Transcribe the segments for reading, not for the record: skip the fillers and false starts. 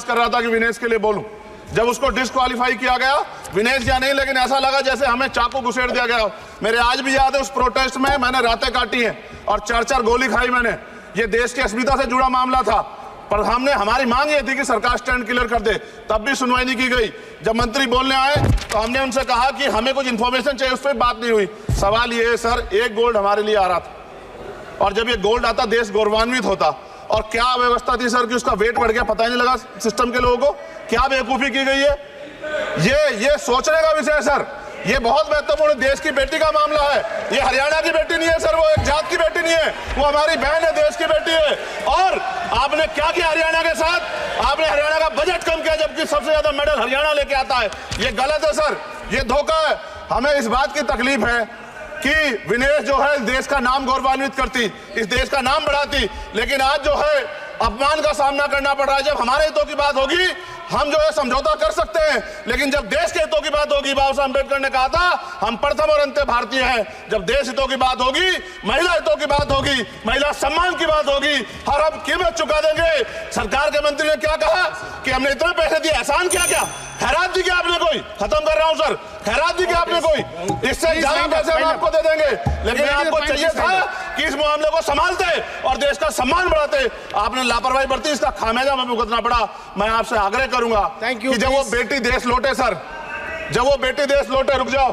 प्रयास कर रहा था कि विनेश के लिए बोलूं। जब उसको डिस्क्वालीफाई किया गया, विनेश या नहीं, लेकिन ऐसा लगा जैसे हमें चाकू घुसेड़ दिया गया। मेरे आज भी याद है उस प्रोटेस्ट में मैंने रातें काटी हैं और 4-4 गोली खाई मैंने। ये देश की अस्मिता से जुड़ा मामला था, पर हमारी मांग ये थी कि सरकार स्टैंड क्लियर कर दे, तब भी सुनवाई नहीं की गई। जब मंत्री बोलने आए तो हमने उनसे कहा कि हमें कुछ इंफॉर्मेशन चाहिए, उस पर बात नहीं हुई। सवाल ये है सर, एक गोल्ड हमारे लिए आ रहा था और जब ये गोल्ड आता देश गौरवान्वित होता। और क्या व्यवस्था थी सर कि उसका वेट बढ़ गया, पता ही नहीं लगा सिस्टम के लोगों को। क्या बेवकूफी की गई है, ये सोचने का विषय है सर। ये बहुत महत्वपूर्ण, देश की बेटी का मामला है। ये हरियाणा की बेटी नहीं है सर, वो एक जात की बेटी नहीं है, वो हमारी बहन है, देश की बेटी है। और आपने क्या किया हरियाणा के साथ? आपने हरियाणा का बजट कम किया, जबकि सबसे ज्यादा मेडल हरियाणा लेके आता है। ये गलत है सर, ये धोखा है। हमें इस बात की तकलीफ है कि विनेश जो है देश का नाम गौरवान्वित करती, इस देश का नाम बढ़ाती, लेकिन आज जो है अपमान का सामना करना पड़ रहा है। जब हमारे हितों की बात होगी हम जो है समझौता कर सकते हैं, लेकिन जब देश के हितों की बात होगी, बाबा साहब अम्बेडकर ने कहा था हम प्रथम और अंत्य भारतीय हैं। जब देश हितों की बात होगी, महिला हितों की बात होगी, महिला सम्मान की बात होगी, और हम कीमत चुका देंगे। सरकार के मंत्री ने क्या कहा कि हमने इतने पैसे दिए, एहसान किया क्या? खैरात दी क्या आपने कोई? खत्म कर रहा हूं सर, खैरात दी क्या आपने कोई? इससे ज्यादा पैसे हम आपको दे देंगे, लेकिन आपको चाहिए था कि इस मामले को संभालते और देश का सम्मान बढ़ाते। आपने लापरवाही बरती, इसका खामियाजा हमें भुगतना पड़ा। मैं आपसे आग्रह करूंगा कि जब वो बेटी देश लौटे सर, जब वो बेटी देश लौटे, रुक जाओ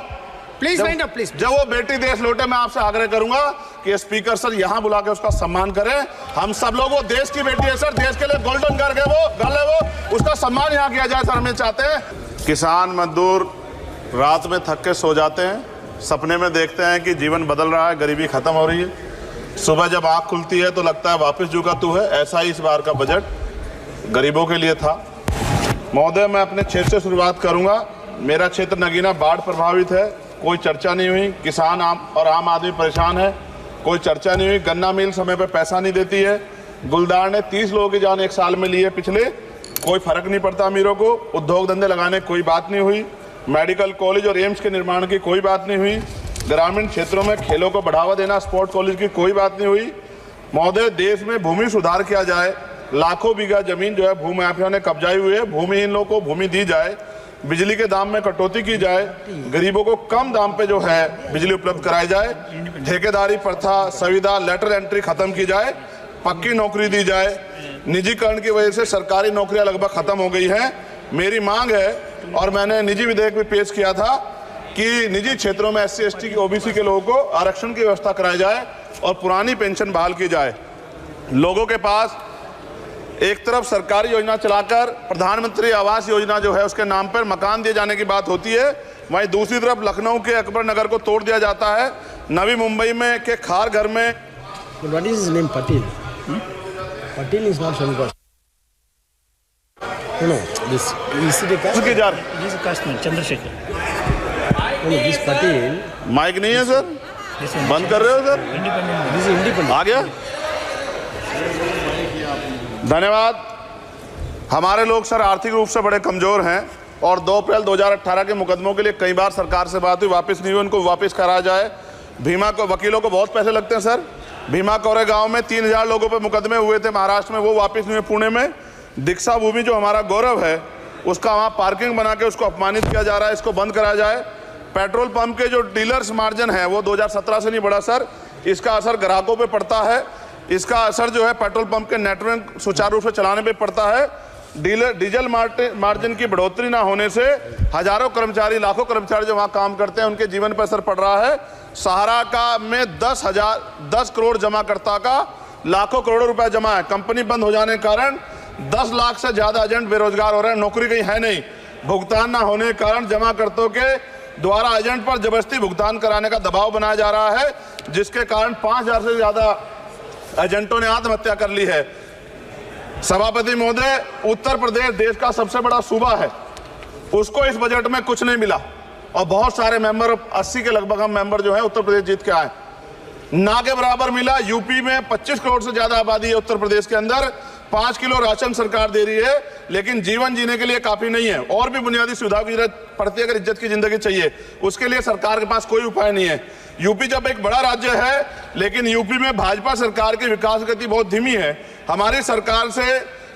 प्लीज, प्लीज, जब वो बेटी देश लौटे, मैं आपसे आग्रह करूंगा कि स्पीकर सर यहां बुला के उसका सम्मान करें। हम सब लोग, वो देश की बेटी है सर, देश के लिए गोल्डन गर्ल है वो, उसका सम्मान यहां किया जाए सर, हमें चाहते हैं। किसान मजदूर रात में थक के सो जाते हैं, सपने में देखते हैं कि जीवन बदल रहा है, गरीबी खत्म हो रही है। सुबह जब आंख खुलती है तो लगता है वापस झुका तू है। ऐसा ही इस बार का बजट गरीबों के लिए था। महोदय, मैं अपने क्षेत्र से शुरुआत करूंगा। मेरा क्षेत्र नगीना बाढ़ प्रभावित है, कोई चर्चा नहीं हुई। किसान और आम आदमी परेशान है, कोई चर्चा नहीं हुई। गन्ना मिल समय पर पैसा नहीं देती है। गुलदार ने 30 लोगों की जान एक साल में ली है पिछले, कोई फर्क नहीं पड़ता अमीरों को। उद्योग धंधे लगाने कोई बात नहीं हुई। मेडिकल कॉलेज और एम्स के निर्माण की कोई बात नहीं हुई। ग्रामीण क्षेत्रों में खेलों को बढ़ावा देना, स्पोर्ट कॉलेज की कोई बात नहीं हुई। महोदय, देश में भूमि सुधार किया जाए, लाखों बीघा जमीन जो है भूमाफियाओं ने कब्जाई हुई है, भूमिहीन लोगों को भूमि दी जाए, बिजली के दाम में कटौती की जाए, गरीबों को कम दाम पे जो है बिजली उपलब्ध कराई जाए, ठेकेदारी प्रथा, संविदा, लेटर एंट्री खत्म की जाए, पक्की नौकरी दी जाए। निजीकरण की वजह से सरकारी नौकरियां लगभग खत्म हो गई हैं। मेरी मांग है, और मैंने निजी विधेयक भी पेश किया था, कि निजी क्षेत्रों में SC ST OBC के लोगों को आरक्षण की व्यवस्था कराई जाए और पुरानी पेंशन बहाल की जाए। लोगों के पास एक तरफ सरकारी योजना चलाकर प्रधानमंत्री आवास योजना जो है उसके नाम पर मकान दिए जाने की बात होती है, वहीं दूसरी तरफ लखनऊ के अकबर नगर को तोड़ दिया जाता है। नवी मुंबई में के खार घर में What is his name? Patil. Patil is not from Gost. No, this is the caste. उसकी जार This is Kashmir, Chandrasekhar. No, this Patil. Mic नहीं है सर, बंद कर रहे हो sir? Independent. This is independent. आ गया। धन्यवाद। हमारे लोग सर आर्थिक रूप से बड़े कमजोर हैं और 2 अप्रैल 2018 के मुकदमों के लिए कई बार सरकार से बात हुई, वापस नहीं हुई। उनको वापस कराया जाए। भीमा को वकीलों को बहुत पैसे लगते हैं सर। भीमा कोरे गांव में 3000 लोगों पे मुकदमे हुए थे महाराष्ट्र में, वो वापस नहीं हुए। पुणे में दीक्षा भूमि जो हमारा गौरव है, उसका वहाँ पार्किंग बना के उसको अपमानित किया जा रहा है, इसको बंद कराया जाए। पेट्रोल पंप के जो डीलर्स मार्जिन है वो 2017 से नहीं बढ़ा सर, इसका असर ग्राहकों पे पड़ता है। इसका असर जो है पेट्रोल पंप के नेटवर्क सुचारू रूप से चलाने पे पड़ता है। डीजल मार्जिन की बढ़ोतरी ना होने से हजारों कर्मचारी, लाखों कर्मचारी जो वहाँ काम करते हैं उनके जीवन पर असर पड़ रहा है। सहारा का में 10 करोड़ जमाकर्ता का लाखों करोड़ों रुपए जमा है। कंपनी बंद हो जाने के कारण 10 लाख से ज्यादा एजेंट बेरोजगार हो रहे हैं, नौकरी कहीं है नहीं। भुगतान ना होने के कारण जमाकर्ताओं के द्वारा एजेंट पर जबरदस्ती भुगतान कराने का दबाव बनाया जा रहा है, जिसके कारण 5000 से ज्यादा एजेंटों ने आत्महत्या कर ली है। सभापति महोदय, उत्तर प्रदेश देश का सबसे बड़ा सूबा है, उसको इस बजट में कुछ नहीं मिला और बहुत सारे मेंबर, 80 के लगभग हम मेंबर जो है उत्तर प्रदेश जीत के आए, ना के बराबर मिला। यूपी में 25 करोड़ से ज्यादा आबादी है उत्तर प्रदेश के अंदर, 5 किलो राशन सरकार दे रही है, लेकिन जीवन जीने के लिए काफी नहीं है। और भी बुनियादी सुविधाओं की जरूरत पड़ती है अगर इज्जत की जिंदगी चाहिए, उसके लिए सरकार के पास कोई उपाय नहीं है। यूपी जब एक बड़ा राज्य है, लेकिन यूपी में भाजपा सरकार की विकास गति बहुत धीमी है। हमारी सरकार से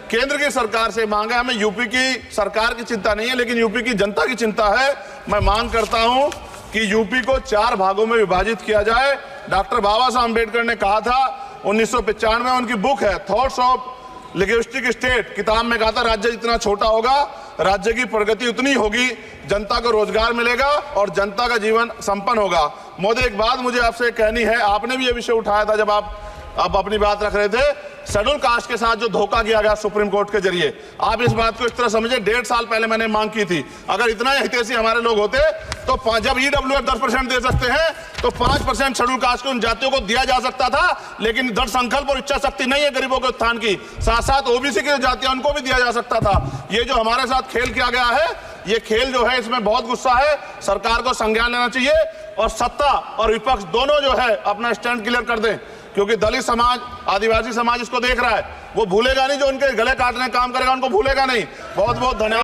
केंद्र की सरकार से मांग है, हमें यूपी की सरकार की चिंता नहीं है, लेकिन यूपी की जनता की चिंता है। मैं मांग करता हूं कि यूपी को 4 भागों में विभाजित किया जाए। डॉक्टर बाबा साहब अम्बेडकर ने कहा था 1995 में, उनकी बुक है थॉट्स ऑफ लिंग्विस्टिक स्टेट, किताब में कहा था राज्य जितना छोटा होगा राज्य की प्रगति उतनी होगी, जनता को रोजगार मिलेगा और जनता का जीवन संपन्न होगा। मोदी, एक बात मुझे आपसे कहनी है, आपने भी ये विषय उठाया था जब आप अपनी बात रख रहे थे, शेड्यूल कास्ट के साथ जो धोखा किया गया सुप्रीम कोर्ट के जरिए, आप इस बात को इस तरह समझे, 1.5 साल पहले मैंने मांग की थी, अगर इतना हितैषी हमारे लोग होते तो जब EWF 10% दे सकते हैं तो 5% शेड्यूल कास्ट के उन जातियों को दिया जा सकता था, लेकिन दृढ़ संकल्प और इच्छा शक्ति नहीं है गरीबों के उत्थान की। साथ साथ ओबीसी की जातियां उनको भी दिया जा सकता था। ये जो हमारे साथ खेल किया गया है, ये खेल जो है इसमें बहुत गुस्सा है, सरकार को संज्ञान लेना चाहिए और सत्ता और विपक्ष दोनों जो है अपना स्टैंड क्लियर कर दें, क्योंकि दलित समाज, आदिवासी समाज इसको देख रहा है, वो भूलेगा नहीं, जो उनके गले काटने का काम करेगा उनको भूलेगा नहीं। बहुत बहुत धन्यवाद।